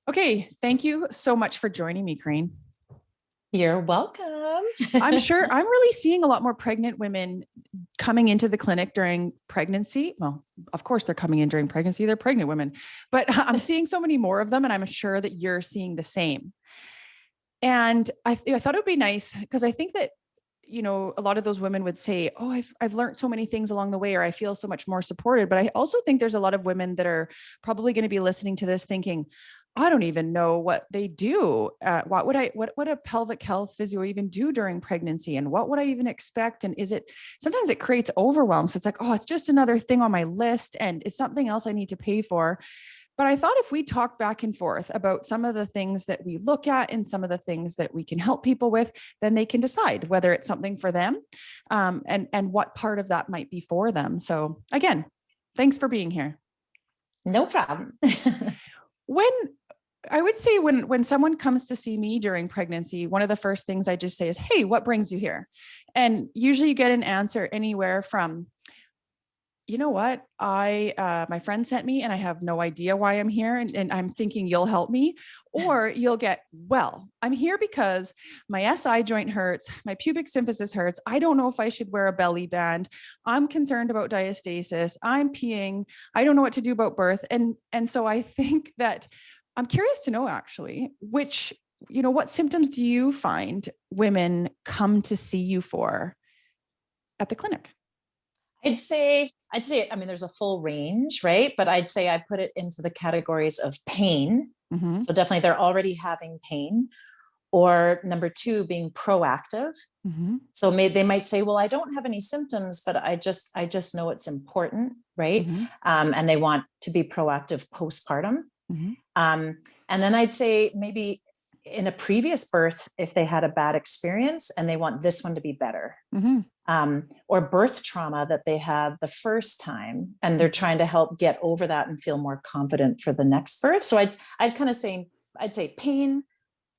Okay. Thank you so much for joining me, Corinne. You're welcome. I'm really seeing a lot more pregnant women coming into the clinic during pregnancy. Well, of course they're coming in during pregnancy. They're pregnant women, but I'm seeing so many more of them, and I'm sure that you're seeing the same. And I thought it would be nice because I think that, a lot of those women would say, oh, I've learned so many things along the way, or I feel so much more supported. But I also think there's a lot of women that are probably going to be listening to this thinking, I don't even know what they do. What would a pelvic health physio even do during pregnancy? And what would I even expect? And sometimes it creates overwhelm. So it's like, oh, it's just another thing on my list and it's something else I need to pay for. But I thought if we talk back and forth about some of the things that we look at and some of the things that we can help people with, then they can decide whether it's something for them, and what part of that might be for them. So again, thanks for being here. No problem. When I would say when someone comes to see me during pregnancy, one of the first things I just say is, hey, what brings you here? And usually you get an answer anywhere from, you know what, my friend sent me and I have no idea why I'm here. And I'm thinking you'll help me. Or you'll get, well, I'm here because my SI joint hurts. My pubic symphysis hurts. I don't know if I should wear a belly band. I'm concerned about diastasis. I'm peeing. I don't know what to do about birth. And so I think that I'm curious to know actually, what symptoms do you find women come to see you for at the clinic? I'd say, I mean, there's a full range, right? But I'd say I put it into the categories of pain. Mm-hmm. So definitely they're already having pain. Or number two, being proactive. Mm-hmm. So they might say, well, I don't have any symptoms, but I just know it's important, right? Mm-hmm. And they want to be proactive postpartum. Mm-hmm. And then I'd say maybe in a previous birth, if they had a bad experience and they want this one to be better. Mm-hmm. Or birth trauma that they had the first time, and they're trying to help get over that and feel more confident for the next birth. So I'd kind of say, I'd say pain,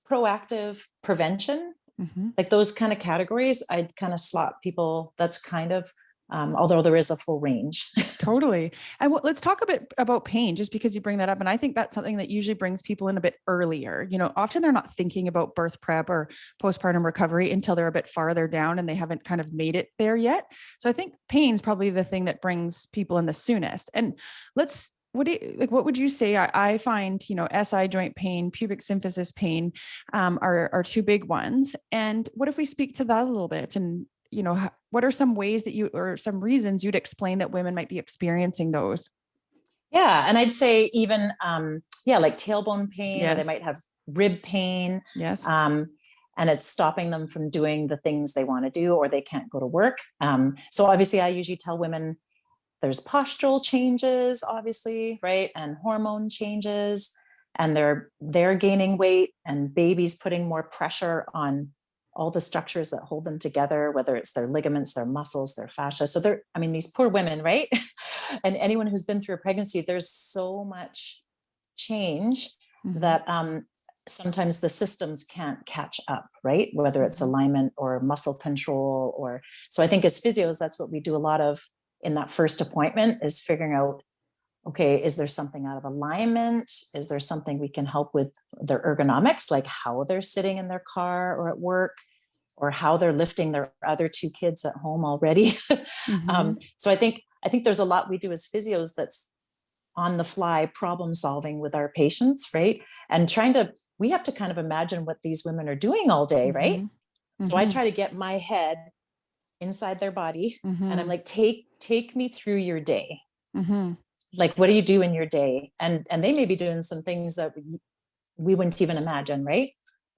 proactive, prevention, like those kind of categories. I'd kind of slot people. That's kind of, although there is a full range. Totally. And let's talk a bit about pain, just because you bring that up. And I think that's something that usually brings people in a bit earlier. Often they're not thinking about birth prep or postpartum recovery until they're a bit farther down and they haven't kind of made it there yet. So I think pain is probably the thing that brings people in the soonest. And what would you say? I find, SI joint pain, pubic symphysis pain, are two big ones. And what if we speak to that a little bit? And what are some ways or some reasons you'd explain that women might be experiencing those? Yeah. And I'd say even, like tailbone pain, Yes. or they might have rib pain. Yes. And it's stopping them from doing the things they want to do, or they can't go to work. So obviously I usually tell women there's postural changes, obviously, right? And hormone changes, and they're gaining weight, and baby's putting more pressure on all the structures that hold them together, whether it's their ligaments, their muscles, their fascia. So these poor women, right? And anyone who's been through a pregnancy, there's so much change that sometimes the systems can't catch up, right? Whether it's alignment or muscle control, so I think as physios, that's what we do a lot of in that first appointment, is figuring out, okay, is there something out of alignment? Is there something we can help with their ergonomics, like how they're sitting in their car or at work, or how they're lifting their other two kids at home already? So I think there's a lot we do as physios that's on the fly problem solving with our patients, right? And we have to kind of imagine what these women are doing all day, right? So I try to get my head inside their body, and I'm like, take me through your day. Like, what do you do in your day? And they may be doing some things that we wouldn't even imagine, right?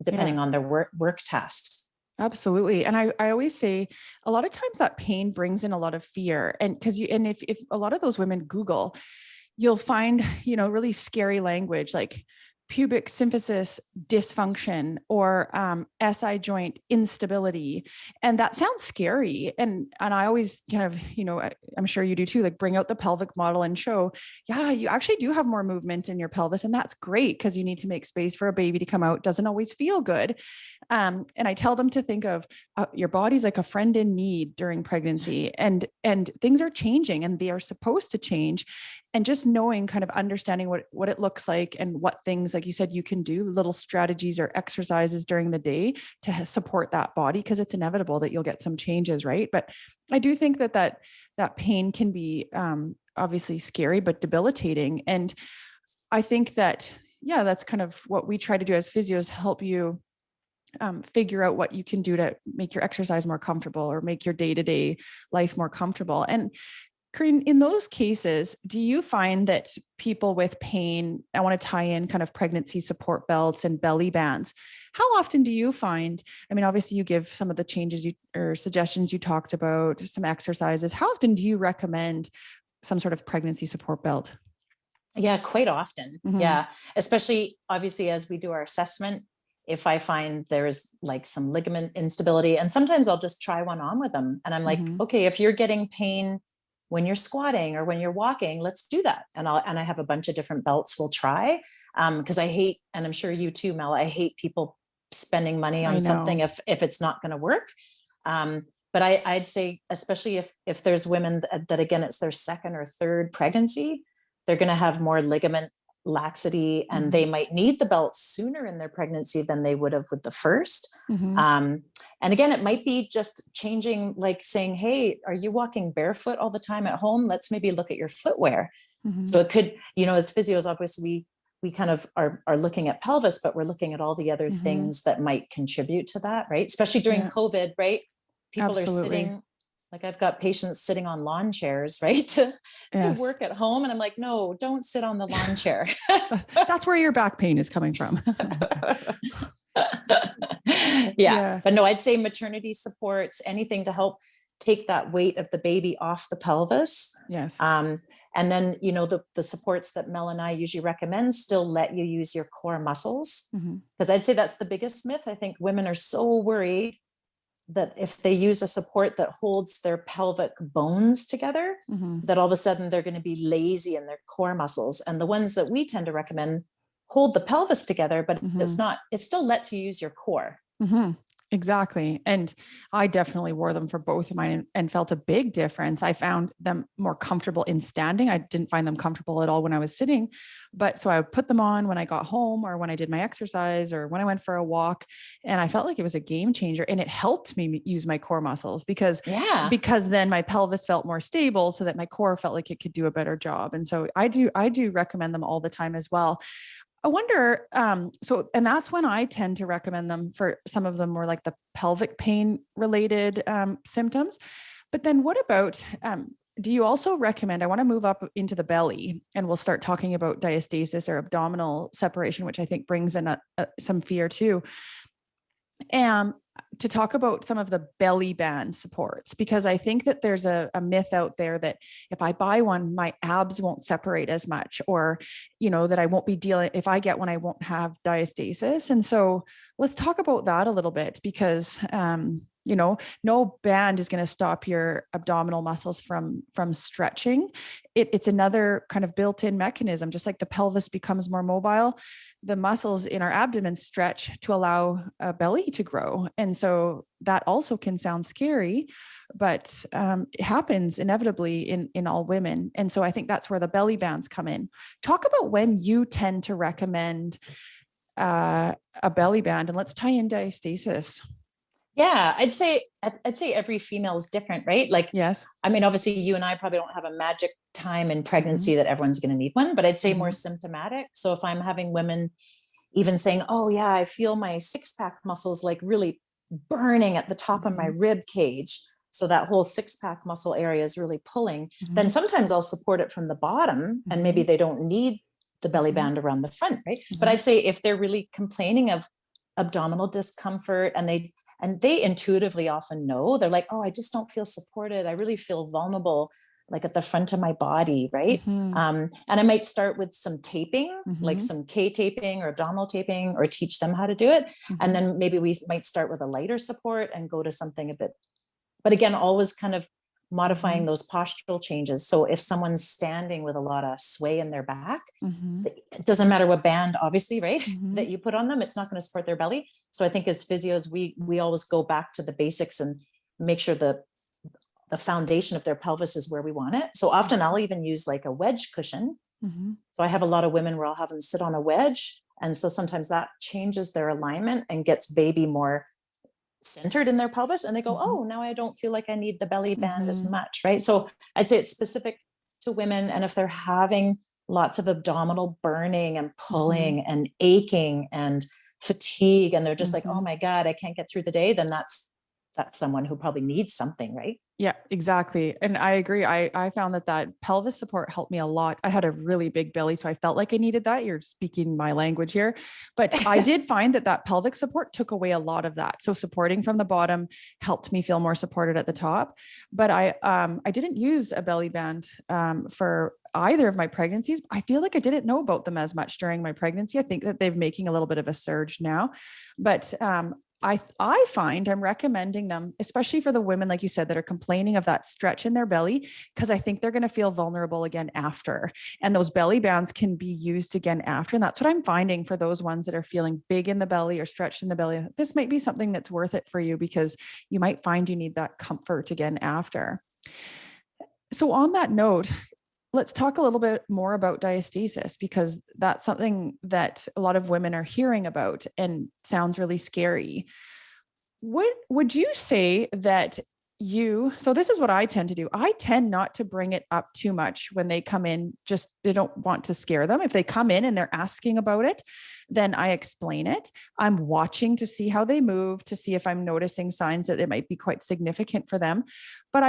Depending on their work tasks. Absolutely. And I always say a lot of times that pain brings in a lot of fear. And if a lot of those women Google, you'll find, really scary language like pubic symphysis dysfunction or SI joint instability. And that sounds scary. And I always kind of, I'm sure you do too, like bring out the pelvic model and show, yeah, you actually do have more movement in your pelvis. And that's great because you need to make space for a baby to come out. Doesn't always feel good. And I tell them to think of your body's like a friend in need during pregnancy, and things are changing and they are supposed to change. And just knowing, kind of understanding what it looks like and what things, like you said, you can do little strategies or exercises during the day to support that body, because it's inevitable that you'll get some changes, right? But I do think that pain can be obviously scary, but debilitating. And I think that, yeah, that's kind of what we try to do as physios, help you figure out what you can do to make your exercise more comfortable or make your day-to-day life more comfortable. And Corinne, in those cases, do you find that people with pain, I want to tie in kind of pregnancy support belts and belly bands. How often do you find, I mean, obviously you give some of the changes or suggestions you talked about, some exercises. How often do you recommend some sort of pregnancy support belt? Yeah, quite often. Mm-hmm. Yeah. Especially obviously as we do our assessment, if I find there's like some ligament instability, and sometimes I'll just try one on with them. And I'm like, Mm-hmm. okay, if you're getting pain when you're squatting or when you're walking, let's do that. And I have a bunch of different belts we'll try. Cause I hate, and I'm sure you too, Mel, I hate people spending money on something if it's not going to work. But I'd say, especially if there's women that again, it's their second or third pregnancy, they're going to have more ligament laxity, and they might need the belt sooner in their pregnancy than they would have with the first. And again, it might be just changing, like saying, hey, are you walking barefoot all the time at home? Let's maybe look at your footwear. So it could, as physios, obviously we kind of are looking at pelvis, but we're looking at all the other things that might contribute to that, right? Especially during COVID, right? People are sitting, like I've got patients sitting on lawn chairs, right? To work at home. And I'm like, no, don't sit on the lawn chair. That's where your back pain is coming from. Yeah. But no, I'd say maternity supports, anything to help take that weight of the baby off the pelvis. Yes. And then, the supports that Mel and I usually recommend still let you use your core muscles. Because I'd say that's the biggest myth. I think women are so worried that if they use a support that holds their pelvic bones together, that all of a sudden they're going to be lazy in their core muscles. And the ones that we tend to recommend hold the pelvis together, but it still lets you use your core. Exactly. And I definitely wore them for both of mine and felt a big difference. I found them more comfortable in standing. I didn't find them comfortable at all when I was sitting, but so I would put them on when I got home or when I did my exercise or when I went for a walk, and I felt like it was a game changer, and it helped me use my core muscles because then my pelvis felt more stable so that my core felt like it could do a better job. And so I do recommend them all the time as well. I wonder, and that's when I tend to recommend them for some of them more like the pelvic pain related symptoms. But then what about, do you also recommend, I want to move up into the belly, and we'll start talking about diastasis or abdominal separation, which I think brings in some fear too. To talk about some of the belly band supports, because I think that there's a myth out there that if I buy one, my abs won't separate as much, or, that I won't be dealing, if I get one, I won't have diastasis. And so let's talk about that a little bit, because, no band is going to stop your abdominal muscles from stretching. It's another kind of built-in mechanism. Just like the pelvis becomes more mobile, the muscles in our abdomen stretch to allow a belly to grow. And so that also can sound scary, but it happens inevitably in all women. And so I think that's where the belly bands come in. Talk about when you tend to recommend a belly band, and let's tie in diastasis. Yeah, I'd say every female is different, right? Like, yes. I mean, obviously you and I probably don't have a magic time in pregnancy that everyone's going to need one, but I'd say more symptomatic. So if I'm having women even saying, oh yeah, I feel my six-pack muscles like really burning at the top of my rib cage, so that whole six-pack muscle area is really pulling, then sometimes I'll support it from the bottom, and maybe they don't need the belly band around the front, right? But I'd say if they're really complaining of abdominal discomfort, and they intuitively often know, they're like, oh, I just don't feel supported. I really feel vulnerable, like at the front of my body, right? And I might start with some taping, like some K taping or abdominal taping, or teach them how to do it. And then maybe we might start with a lighter support and go to something a bit, but again, always kind of modifying those postural changes. So if someone's standing with a lot of sway in their back, it doesn't matter what band, obviously, right, that you put on them, it's not going to support their belly. So I think as physios, we always go back to the basics and make sure the the foundation of their pelvis is where we want it. So often I'll even use like a wedge cushion. Mm-hmm. So I have a lot of women where I'll have them sit on a wedge. And so sometimes that changes their alignment and gets baby more centered in their pelvis. And they go, oh, now I don't feel like I need the belly band as much, right? So I'd say it's specific to women. And if they're having lots of abdominal burning and pulling and aching and fatigue, and they're just like, oh my God, I can't get through the day, then that's someone who probably needs something, right? Yeah, exactly. And I agree. I found that pelvis support helped me a lot. I had a really big belly, so I felt like I needed that. You're speaking my language here, but I did find that pelvic support took away a lot of that. So supporting from the bottom helped me feel more supported at the top. But I didn't use a belly band for either of my pregnancies. I feel like I didn't know about them as much during my pregnancy. I think that they're making a little bit of a surge now, but I find I'm recommending them, especially for the women, like you said, that are complaining of that stretch in their belly, because I think they're going to feel vulnerable again after. And those belly bands can be used again after. And that's what I'm finding for those ones that are feeling big in the belly or stretched in the belly. This might be something that's worth it for you, because you might find you need that comfort again after. So on that note, let's talk a little bit more about diastasis, because that's something that a lot of women are hearing about and sounds really scary. Would you say that so this is what I tend to do. I tend not to bring it up too much when they come in, just they don't want to scare them. If they come in and they're asking about it, then I explain it. I'm watching to see how they move, to see if I'm noticing signs that it might be quite significant for them. But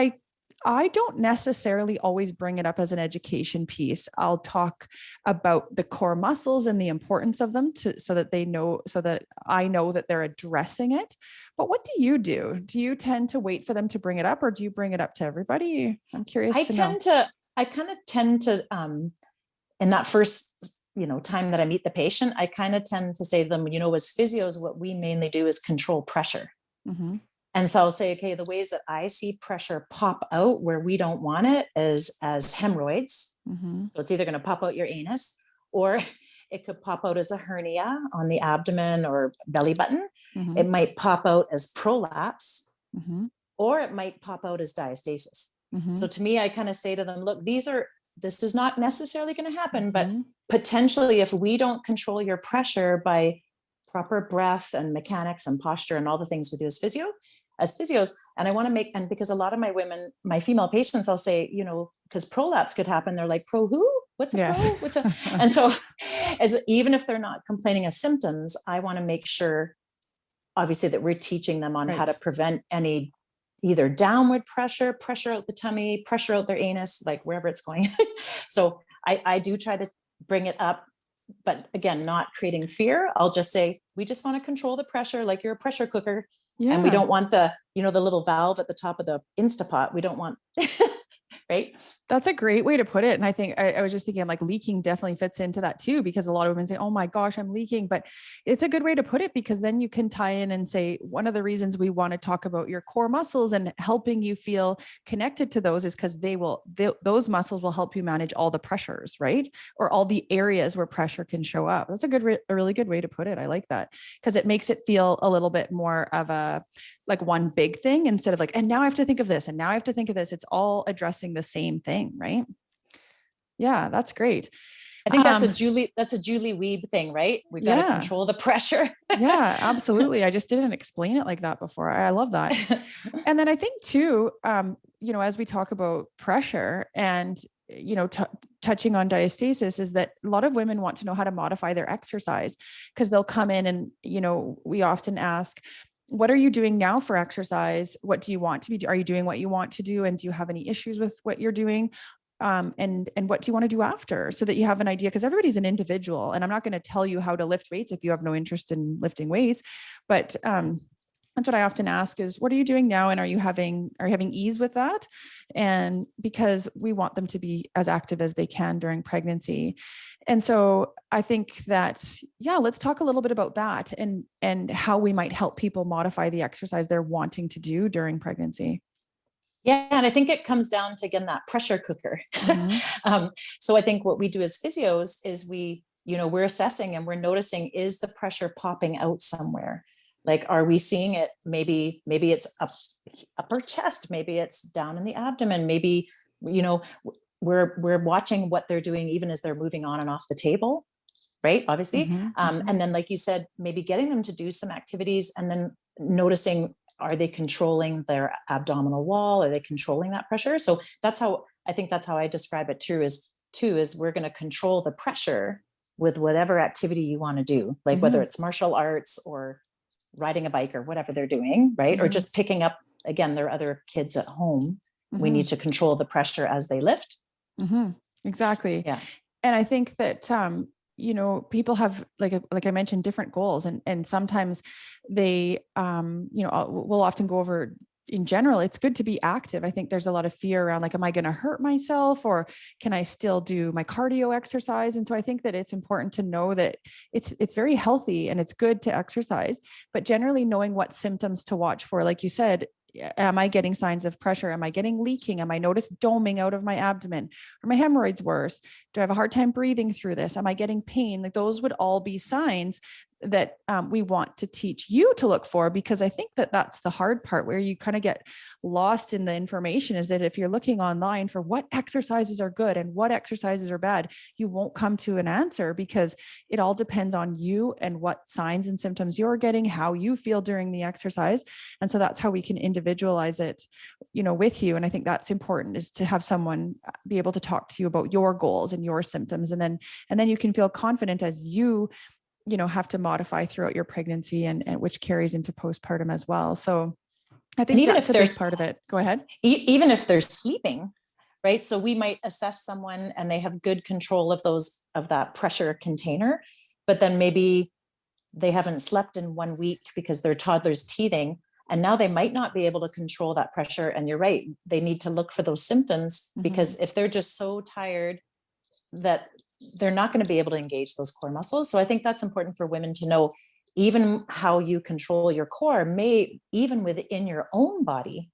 I don't necessarily always bring it up as an education piece. I'll talk about the core muscles and the importance of them so that I know that they're addressing it. But what do you do? Do you tend to wait for them to bring it up, or do you bring it up to everybody? I'm curious to know. I kind of tend to, in that first, time that I meet the patient, I kind of tend to say to them, as physios, what we mainly do is control pressure. Mm-hmm. And so I'll say, okay, the ways that I see pressure pop out where we don't want it is as hemorrhoids. Mm-hmm. So it's either going to pop out your anus, or it could pop out as a hernia on the abdomen or belly button. Mm-hmm. It might pop out as prolapse, or it might pop out as diastasis. Mm-hmm. So to me, I kind of say to them, look, this is not necessarily going to happen, but potentially if we don't control your pressure by proper breath and mechanics and posture and all the things we do as physios. And I want to and because a lot of my female patients, I'll say, because prolapse could happen. They're like, pro who? What's a pro? What's a, and so even if they're not complaining of symptoms, I want to make sure, obviously, that we're teaching them on how to prevent any either downward pressure out the tummy, pressure out their anus, like wherever it's going. So I do try to bring it up, but again, not creating fear. I'll just say, we just want to control the pressure like you're a pressure cooker. Yeah. And we don't want the little valve at the top of the Instapot. We don't want, right? That's a great way to put it. And I think I was just thinking, like, leaking definitely fits into that too, because a lot of women say, oh my gosh, I'm leaking, but it's a good way to put it, because then you can tie in and say, one of the reasons we want to talk about your core muscles and helping you feel connected to those is because those muscles will help you manage all the pressures, right? Or all the areas where pressure can show up. That's a really good way to put it. I like that, because it makes it feel a little bit more of like one big thing, instead of like, and now I have to think of this, and now I have to think of this. It's all addressing the same thing, right? Yeah, that's great. I think that's a Julie Wiebe thing, right? We got to control the pressure. Yeah, absolutely. I just didn't explain it like that before. I love that. And then I think too, as we talk about pressure and, touching on diastasis, is that a lot of women want to know how to modify their exercise, because they'll come in and, we often ask, what are you doing now for exercise? What do you want to be? Are you doing what you want to do? And do you have any issues with what you're doing? And what do you want to do after, so that you have an idea? Because everybody's an individual, and I'm not going to tell you how to lift weights if you have no interest in lifting weights. But that's what I often ask is, what are you doing now? And are you having ease with that? And because we want them to be as active as they can during pregnancy. And so I think that, let's talk a little bit about that and how we might help people modify the exercise they're wanting to do during pregnancy. Yeah. And I think it comes down to, again, that pressure cooker. Mm-hmm. So I think what we do as physios is we're assessing and we're noticing, is the pressure popping out somewhere? Like, are we seeing it? Maybe it's upper chest, maybe it's down in the abdomen, maybe, you know, we're watching what they're doing even as they're moving on and off the table, right? Obviously. And then, like you said, maybe getting them to do some activities and then noticing, are they controlling their abdominal wall? Are they controlling that pressure? So that's how I describe it too, is we're going to control the pressure with whatever activity you want to do, like whether it's martial arts or riding a bike or whatever they're doing, right? Or just picking up, again, there are other kids at home. We need to control the pressure as they lift. Exactly. Yeah. And I think that, you know, people have, like I mentioned, different goals, and sometimes they, you know, we'll often go over, in general, it's good to be active. I think there's a lot of fear around, like, am I going to hurt myself, or can I still do my cardio exercise? And so I think that it's important to know that it's very healthy and it's good to exercise, but generally knowing what symptoms to watch for, like you said. Am I getting signs of pressure? Am I getting leaking? Am I notice doming out of my abdomen? Are my hemorrhoids worse? Do I have a hard time breathing through this? Am I getting pain? Like, those would all be signs that we want to teach you to look for, because I think that that's the hard part, where you kind of get lost in the information, is that if you're looking online for what exercises are good and what exercises are bad, you won't come to an answer, because it all depends on you and what signs and symptoms you're getting, how you feel during the exercise. And so that's how we can individualize it, you know, with you. And I think that's important, is to have someone be able to talk to you about your goals and your symptoms. And then you can feel confident as you know, have to modify throughout your pregnancy, and which carries into postpartum as well. So I think even that's if a big part of it. Go ahead. Even if they're sleeping, right? So we might assess someone and they have good control of that pressure container, but then maybe they haven't slept in 1 week because their toddler's teething. And now they might not be able to control that pressure. And you're right, they need to look for those symptoms, because if they're just so tired that they're not going to be able to engage those core muscles. So I think that's important for women to know. Even how you control your core may, even within your own body,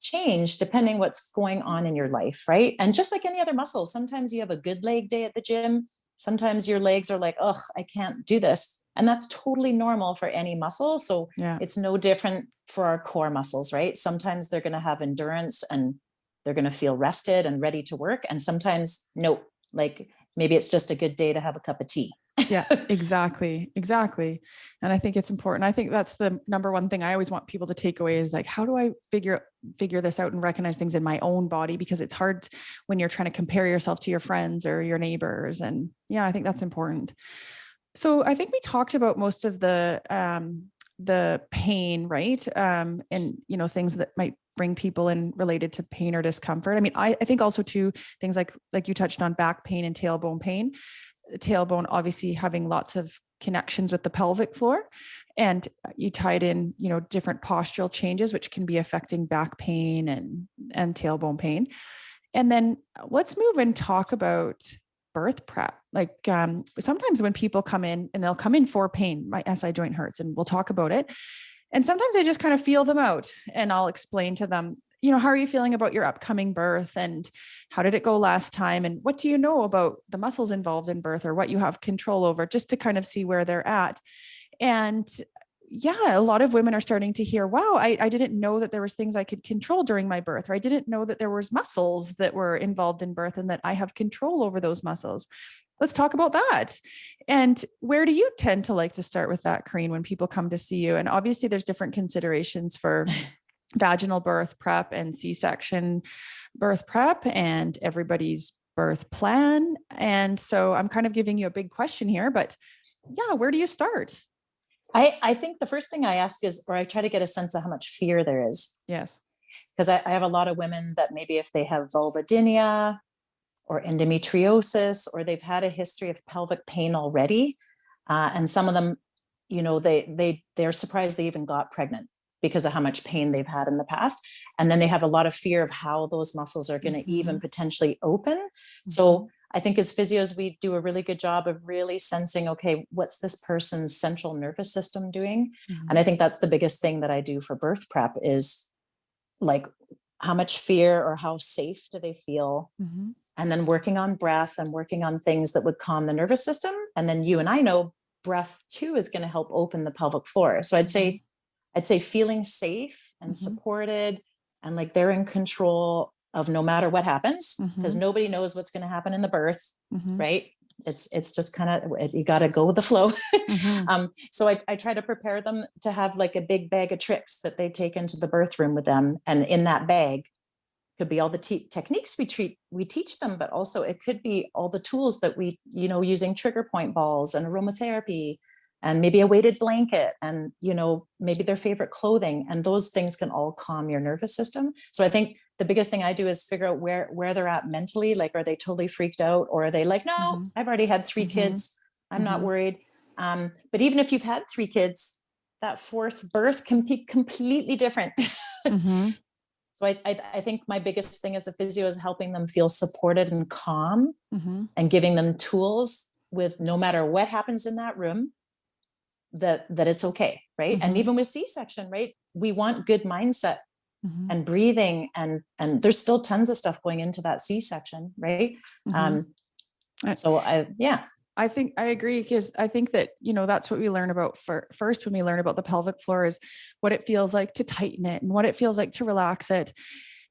change depending what's going on in your life, right? And just like any other muscle, sometimes you have a good leg day at the gym. Sometimes your legs are like, oh, I can't do this. And that's totally normal for any muscle. So it's no different for our core muscles, right? Sometimes they're going to have endurance and they're going to feel rested and ready to work. And sometimes, nope, like maybe it's just a good day to have a cup of tea. Yeah, exactly. And I think it's important. I think that's the number one thing I always want people to take away, is like, how do I figure this out and recognize things in my own body? Because it's hard when you're trying to compare yourself to your friends or your neighbors. And yeah, I think that's important. So I think we talked about most of the pain, right? And, you know, things that might bring people in related to pain or discomfort. I mean, I think also too, things like you touched on, back pain and tailbone pain. Tailbone obviously having lots of connections with the pelvic floor, and you tied in, you know, different postural changes, which can be affecting back pain and tailbone pain. And then let's move and talk about birth prep. Like, sometimes when people come in, and they'll come in for pain, my SI joint hurts, and we'll talk about it. And sometimes I just kind of feel them out, and I'll explain to them, you know, how are you feeling about your upcoming birth, and how did it go last time? And what do you know about the muscles involved in birth, or what you have control over, just to kind of see where they're at. And yeah, a lot of women are starting to hear, wow, I didn't know that there was things I could control during my birth, or I didn't know that there was muscles that were involved in birth and that I have control over those muscles. Let's talk about that. And where do you tend to like to start with that, Corinne, when people come to see you? And obviously there's different considerations for vaginal birth prep and C-section birth prep, and everybody's birth plan. And so I'm kind of giving you a big question here, but yeah, where do you start? I think the first thing I ask is, or I try to get a sense of how much fear there is. Yes. Because I have a lot of women that maybe if they have vulvodynia or endometriosis, or they've had a history of pelvic pain already, and some of them, you know, they're surprised they even got pregnant because of how much pain they've had in the past. And then they have a lot of fear of how those muscles are going to even potentially open. So I think as physios, we do a really good job of really sensing, okay, what's this person's central nervous system doing? And I think that's the biggest thing that I do for birth prep, is like, how much fear or how safe do they feel? And then working on breath and working on things that would calm the nervous system. And then you and I know breath too is going to help open the pelvic floor. So I'd say feeling safe and supported, and like they're in control of no matter what happens, because nobody knows what's going to happen in the birth, right? It's just kind of, you got to go with the flow. So I try to prepare them to have like a big bag of tricks that they take into the birth room with them. And in that bag could be all the techniques we teach them, but also it could be all the tools that we, using trigger point balls and aromatherapy, and maybe a weighted blanket, and, maybe their favorite clothing. And those things can all calm your nervous system. So I think the biggest thing I do is figure out where they're at mentally. Like, are they totally freaked out, or are they like, no, I've already had 3 kids. I'm not worried. But even if you've had 3 kids, that 4th birth can be completely different. So I think my biggest thing as a physio is helping them feel supported and calm, and giving them tools with, no matter what happens in that room, that it's okay. Right. And even with C-section, right, we want good mindset and breathing, and there's still tons of stuff going into that C-section. Right. So I think I agree, because I think that, that's what we learn about first when we learn about the pelvic floor, is what it feels like to tighten it and what it feels like to relax it.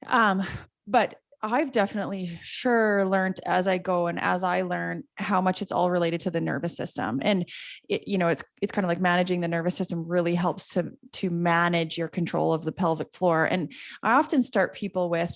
But I've definitely learned as I go, and as I learn how much it's all related to the nervous system. And it's kind of like managing the nervous system really helps to manage your control of the pelvic floor. And I often start people with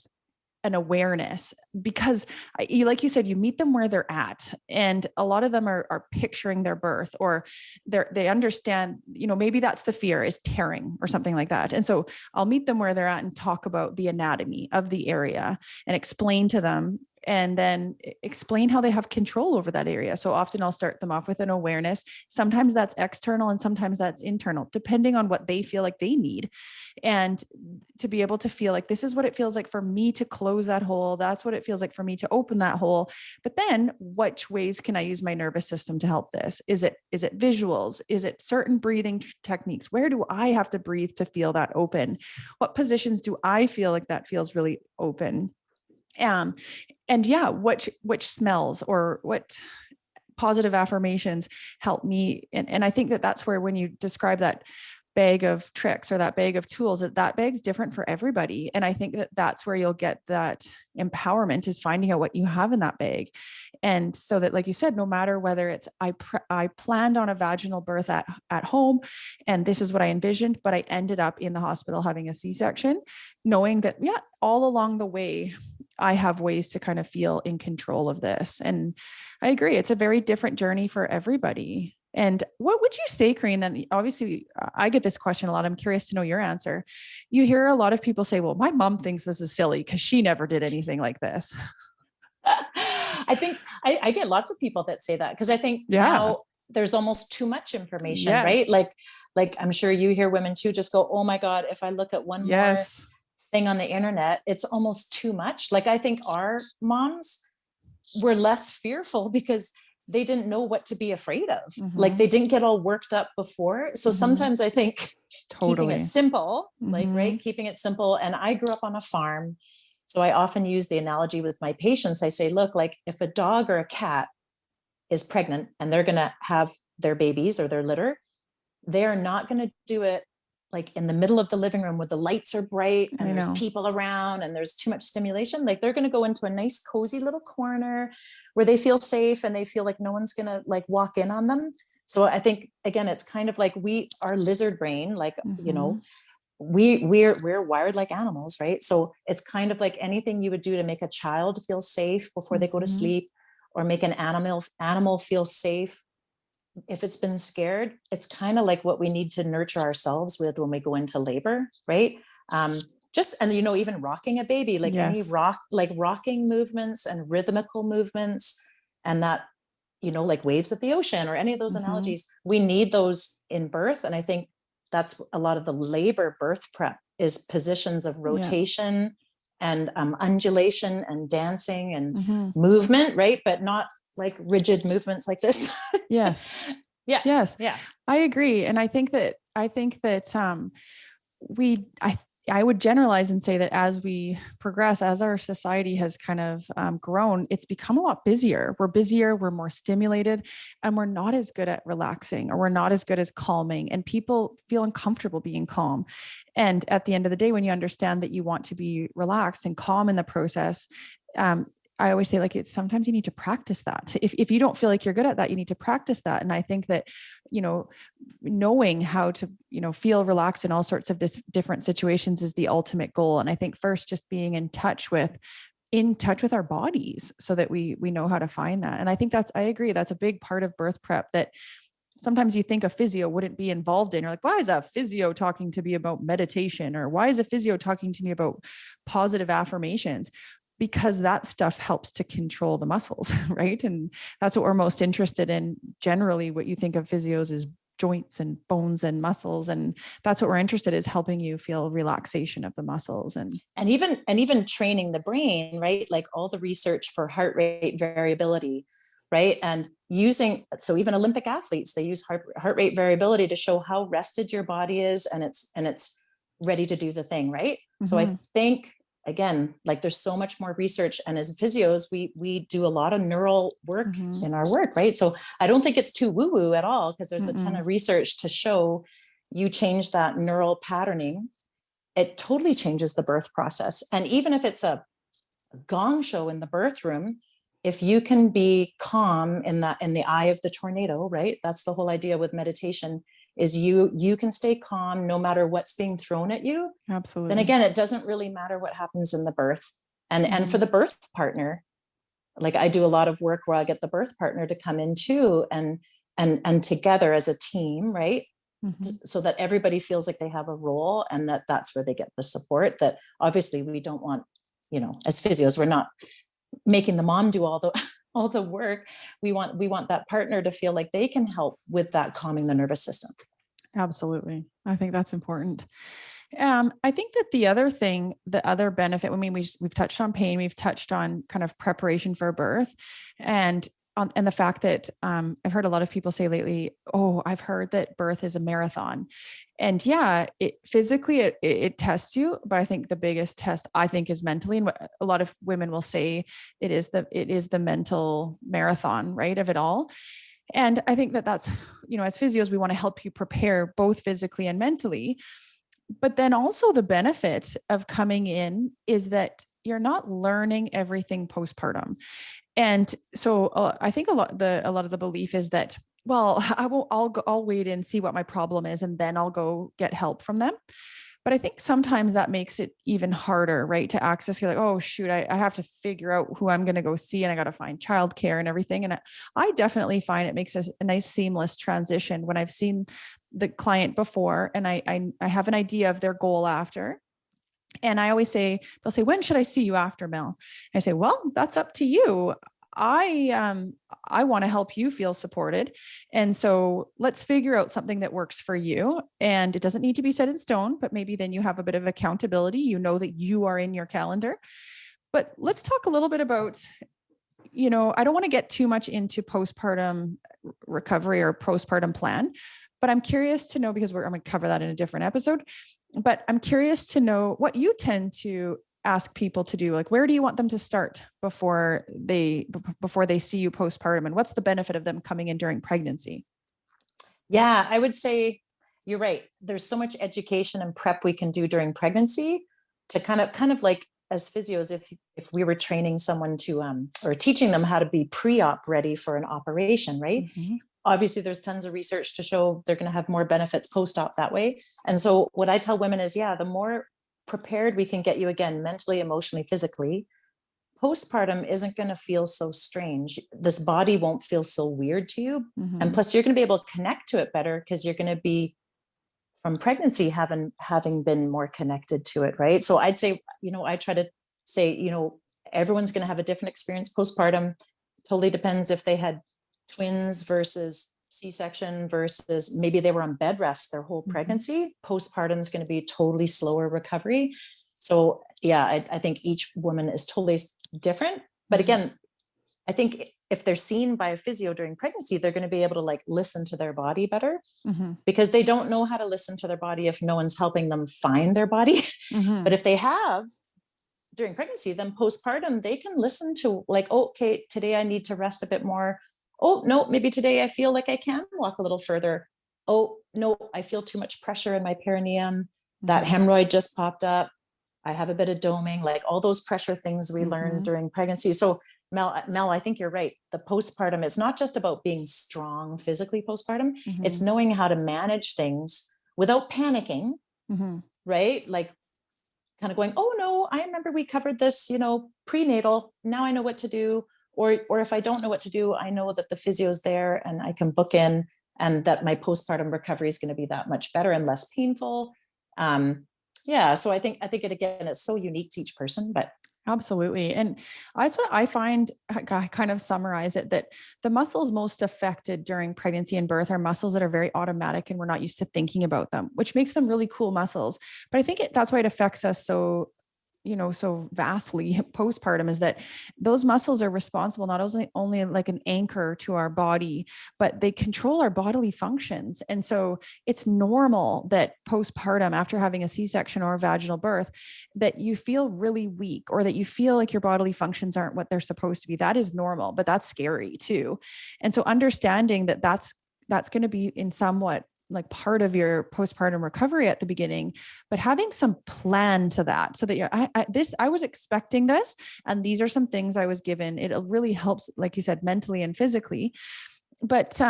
an awareness, because like you said, you meet them where they're at. And a lot of them are picturing their birth, or they understand, maybe that's the fear, is tearing or something like that. And so I'll meet them where they're at and talk about the anatomy of the area and explain to them, and then explain how they have control over that area. So often I'll start them off with an awareness. Sometimes that's external and sometimes that's internal, depending on what they feel like they need. And to be able to feel like, this is what it feels like for me to close that hole. That's what it feels like for me to open that hole. But then which ways can I use my nervous system to help this? Is it visuals? Is it certain breathing techniques? Where do I have to breathe to feel that open? What positions do I feel like that feels really open? And which smells or what positive affirmations help me. And I think that's where, when you describe that bag of tricks or that bag of tools, that bag's different for everybody. And I think that's where you'll get that empowerment, is finding out what you have in that bag. And so that, like you said, no matter whether it's, I planned on a vaginal birth at home, and this is what I envisioned, but I ended up in the hospital having a C-section, knowing that, all along the way, I have ways to kind of feel in control of this. And I agree, it's a very different journey for everybody. And what would you say, Corinne? And obviously I get this question a lot. I'm curious to know your answer. You hear a lot of people say, well, my mom thinks this is silly because she never did anything like this. I think I get lots of people that say that, because I think now there's almost too much information, right? Like I'm sure you hear women too just go, oh my God, if I look at one more thing on the internet, it's almost too much. Like, I think our moms were less fearful because they didn't know what to be afraid of. Like, they didn't get all worked up before. So sometimes I think keeping it simple, right? Keeping it simple. And I grew up on a farm. So I often use the analogy with my patients. I say, look, like if a dog or a cat is pregnant and they're going to have their babies or their litter, they're not going to do it like in the middle of the living room where the lights are bright and there's people around and there's too much stimulation. Like, they're going to go into a nice, cozy little corner where they feel safe and they feel like no one's going to like walk in on them. So I think, again, it's kind of like our lizard brain, like, we're wired like animals, right? So it's kind of like anything you would do to make a child feel safe before they go to sleep, or make an animal feel safe if it's been scared. It's kind of like what we need to nurture ourselves with when we go into labor, right? And even rocking a baby, like any rocking movements and rhythmical movements, and that, like waves of the ocean or any of those analogies, we need those in birth. And I think that's a lot of the labor birth prep, is positions of rotation and undulation and dancing and movement, right? But not like rigid movements like this. Yes. I agree. And I think that I would generalize and say that as we progress, as our society has kind of grown, it's become a lot busier. We're busier, we're more stimulated, and we're not as good at relaxing, or we're not as good as calming. And people feel uncomfortable being calm. And at the end of the day, when you understand that you want to be relaxed and calm in the process, I always say, like, it's sometimes you need to practice that. If you don't feel like you're good at that, you need to practice that. And I think that, knowing how to, feel relaxed in all sorts of different situations is the ultimate goal. And I think first, just being in touch with our bodies so that we know how to find that. And I think I agree. That's a big part of birth prep that sometimes you think a physio wouldn't be involved in. You're like, why is a physio talking to me about meditation? Or why is a physio talking to me about positive affirmations? Because that stuff helps to control the muscles, right? And that's what we're most interested in. Generally, what you think of physios is joints and bones and muscles. And that's what we're interested in, is helping you feel relaxation of the muscles. And even training the brain, right? Like all the research for heart rate variability, right? And so even Olympic athletes, they use heart rate variability to show how rested your body is, and it's ready to do the thing, right? Mm-hmm. So I think, again, like there's so much more research, and as physios, we do a lot of neural work in our work, right? So I don't think it's too woo-woo at all, because there's a ton of research to show you change that neural patterning, it totally changes the birth process. And even if it's a gong show in the birth room, if you can be calm in the eye of the tornado, right? That's the whole idea with meditation, is you can stay calm no matter what's being thrown at you. Absolutely. Then again, it doesn't really matter what happens in the birth. And for the birth partner, like I do a lot of work where I get the birth partner to come in too, and together as a team, right? So that everybody feels like they have a role, and that's where they get the support. That obviously we don't want, as physios, we're not making the mom do all the work. We want that partner to feel like they can help with that calming the nervous system. Absolutely. I think that's important. I think that the other benefit, we've touched on pain, we've touched on kind of preparation for birth, and the fact that I've heard a lot of people say lately, oh, I've heard that birth is a marathon. And yeah, physically it tests you, but I think the biggest test, I think, is mentally. And what a lot of women will say, it is the mental marathon, right, of it all. And I think that's, as physios, we want to help you prepare both physically and mentally. But then also the benefit of coming in is that you're not learning everything postpartum. And so I think a lot of the belief is that, well, I'll wait and see what my problem is, and then I'll go get help from them. But I think sometimes that makes it even harder, right? To access. You're like, oh shoot, I have to figure out who I'm going to go see, and I got to find childcare and everything. And I definitely find it makes a nice seamless transition when I've seen the client before, and I have an idea of their goal after. And I always say, they'll say, when should I see you after, Mel? I say, well, that's up to you. I want to help you feel supported. And so let's figure out something that works for you. And it doesn't need to be set in stone, but maybe then you have a bit of accountability. You know that you are in your calendar. But let's talk a little bit about, I don't want to get too much into postpartum recovery or postpartum plan, but I'm curious to know, because I'm going to cover that in a different episode, but I'm curious to know what you tend to ask people to do. Like, where do you want them to start before they see you postpartum, and what's the benefit of them coming in during pregnancy? Yeah, I would say you're right. There's so much education and prep we can do during pregnancy to kind of like, as physios, if we were training someone to or teaching them how to be pre-op ready for an operation, right? Mm-hmm. Obviously there's tons of research to show they're going to have more benefits post-op that way. And so what I tell women is, the more prepared we can get you, again, mentally, emotionally, physically, postpartum isn't going to feel so strange. This body won't feel so weird to you. Mm-hmm. And plus you're going to be able to connect to it better, because you're going to be, from pregnancy, having been more connected to it, right? So I'd say, I try to say, everyone's going to have a different experience postpartum. Totally depends if they had twins versus C-section versus maybe they were on bed rest their whole pregnancy. Postpartum is going to be totally slower recovery. So I think each woman is totally different. But again, I think if they're seen by a physio during pregnancy, they're going to be able to like listen to their body better, Mm-hmm. because they don't know how to listen to their body if no one's helping them find their body. Mm-hmm. But if they have during pregnancy, then postpartum, they can listen to like, oh, okay, today I need to rest a bit more. Oh, no, maybe today I feel like I can walk a little further. Oh, no, I feel too much pressure in my perineum. That Mm-hmm. hemorrhoid just popped up. I have a bit of doming, like all those pressure things we Mm-hmm. learned during pregnancy. So Mel, I think you're right. The postpartum is not just about being strong physically postpartum. Mm-hmm. It's knowing how to manage things without panicking, Mm-hmm. right? Like kind of going, oh no, I remember we covered this, prenatal. Now I know what to do. Or if I don't know what to do, I know that the physio is there and I can book in, and that my postpartum recovery is going to be that much better and less painful. Yeah. So I think it, again, is so unique to each person, but Absolutely. And that's what I find, I kind of summarize it, that the muscles most affected during pregnancy and birth are muscles that are very automatic and we're not used to thinking about them, which makes them really cool muscles. But I think that's why it affects us so vastly postpartum, is that those muscles are responsible not only like an anchor to our body, but they control our bodily functions. And so it's normal that postpartum, after having a C-section or a vaginal birth, that you feel really weak or that you feel like your bodily functions aren't what they're supposed to be. That is normal, but that's scary too. And so understanding that that's going to be in somewhat like part of your postpartum recovery at the beginning, but having some plan to that, so that I was expecting this, and these are some things I was given. It really helps, like you said, mentally and physically. But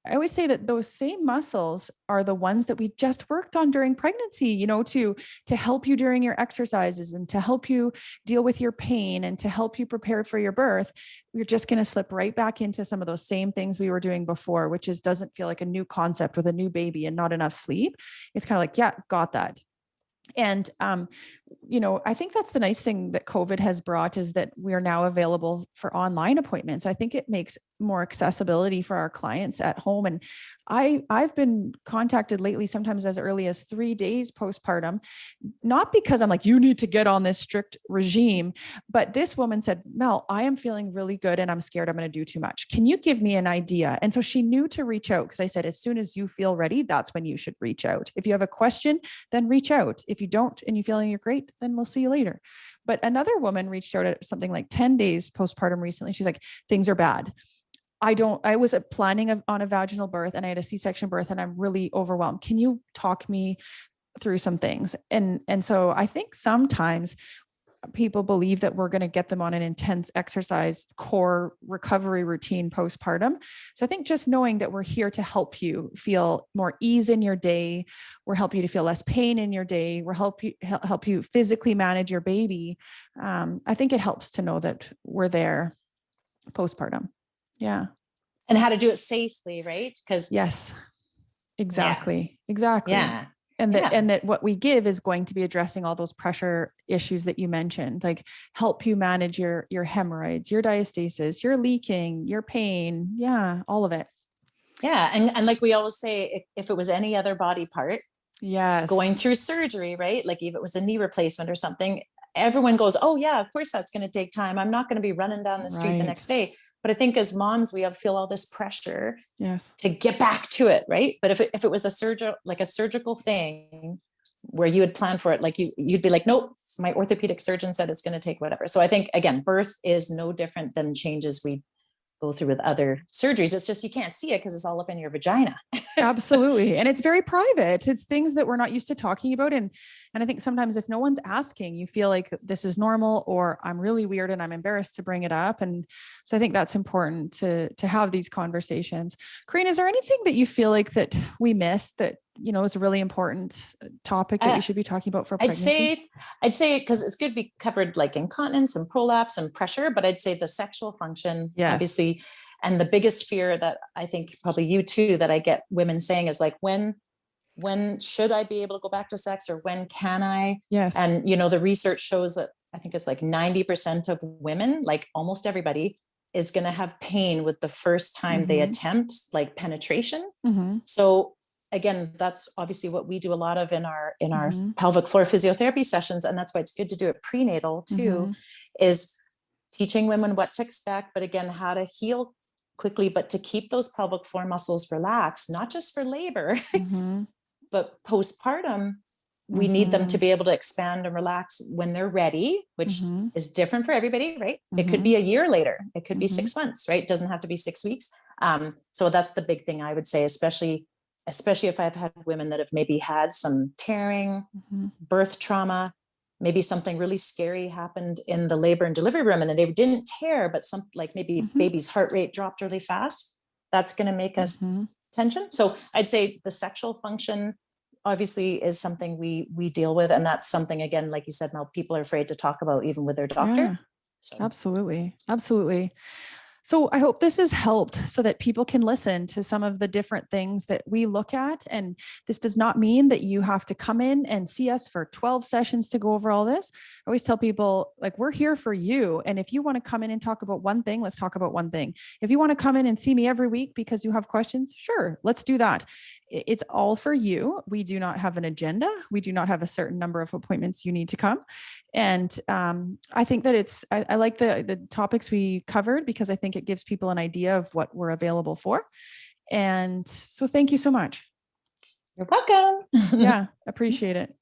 I always say that those same muscles are the ones that we just worked on during pregnancy, to help you during your exercises and to help you deal with your pain and to help you prepare for your birth. We're just going to slip right back into some of those same things we were doing before, which doesn't feel like a new concept with a new baby and not enough sleep. It's kind of like, yeah, got that. And, I think that's the nice thing that COVID has brought, is that we are now available for online appointments. I think it makes more accessibility for our clients at home. And I've been contacted lately, sometimes as early as 3 days postpartum, not because I'm like, you need to get on this strict regime, but this woman said, Mel, I am feeling really good and I'm scared I'm going to do too much. Can you give me an idea? And so she knew to reach out, because I said, as soon as you feel ready, that's when you should reach out. If you have a question, then reach out. If you don't and you feeling you're great, then we'll see you later. But another woman reached out at something like 10 days postpartum recently. She's like, things are bad. I was planning on a vaginal birth and I had a C-section birth and I'm really overwhelmed. Can you talk me through some things? And so I think sometimes people believe that we're going to get them on an intense exercise core recovery routine postpartum. So I think just knowing that we're here to help you feel more ease in your day, we'll help you to feel less pain in your day, we'll help you physically manage your baby. I think it helps to know that we're there postpartum. Yeah. And how to do it safely, right? Because yes, exactly. Yeah. And that what we give is going to be addressing all those pressure issues that you mentioned, like help you manage your hemorrhoids, your diastasis, your leaking, your pain. Yeah. All of it. Yeah. And like we always say, if it was any other body part, yes, going through surgery, right? Like if it was a knee replacement or something, everyone goes, oh yeah, of course that's going to take time. I'm not going to be running down the street the next day. But I think as moms, we feel all this pressure to get back to it, right? But if it was a surgical thing where you had planned for it, like you'd be like, nope, my orthopedic surgeon said it's going to take whatever. So I think, again, birth is no different than changes we go through with other surgeries. It's just you can't see it because it's all up in your vagina. Absolutely. And it's very private. It's things that we're not used to talking about. And I think sometimes if no one's asking, you feel like this is normal, or I'm really weird and I'm embarrassed to bring it up. And so I think that's important to have these conversations. Corinne, is there anything that you feel like that we missed that, is a really important topic that we should be talking about for pregnancy? I'd say, because it's good we covered like incontinence and prolapse and pressure, but I'd say the sexual function, obviously. And the biggest fear that I think probably you too, that I get women saying is like, when should I be able to go back to sex, or when can I? Yes. And, the research shows that I think it's like 90% of women, like almost everybody, is going to have pain with the first time they attempt like penetration. So again, that's obviously what we do a lot of in our pelvic floor physiotherapy sessions. And that's why it's good to do it prenatal too, is teaching women what to expect, but again, how to heal quickly, but to keep those pelvic floor muscles relaxed, not just for labor, Mm-hmm. but postpartum, we need them to Mm-hmm. be able to expand and relax when they're ready, which Mm-hmm. is different for everybody, right? It could Mm-hmm. be a year later. It could be Mm-hmm. 6 months, right? It doesn't have to be 6 weeks. So that's the big thing I would say, especially if I've had women that have maybe had some tearing, Mm-hmm. birth trauma, maybe something really scary happened in the labor and delivery room and they didn't tear, but some like maybe Mm-hmm. baby's heart rate dropped really fast. That's going to make us Mm-hmm. tension. So I'd say the sexual function obviously is something we deal with. And that's something, again, like you said, Mel, people are afraid to talk about even with their doctor. Yeah, So absolutely. Absolutely. So I hope this has helped so that people can listen to some of the different things that we look at. And this does not mean that you have to come in and see us for 12 sessions to go over all this. I always tell people, like, we're here for you. And if you want to come in and talk about one thing, let's talk about one thing. If you want to come in and see me every week because you have questions, sure, let's do that. It's all for you. We do not have an agenda. We do not have a certain number of appointments you need to come. And I think that I like the topics we covered because I think it gives people an idea of what we're available for. And so thank you so much. you're welcome. Yeah, appreciate it.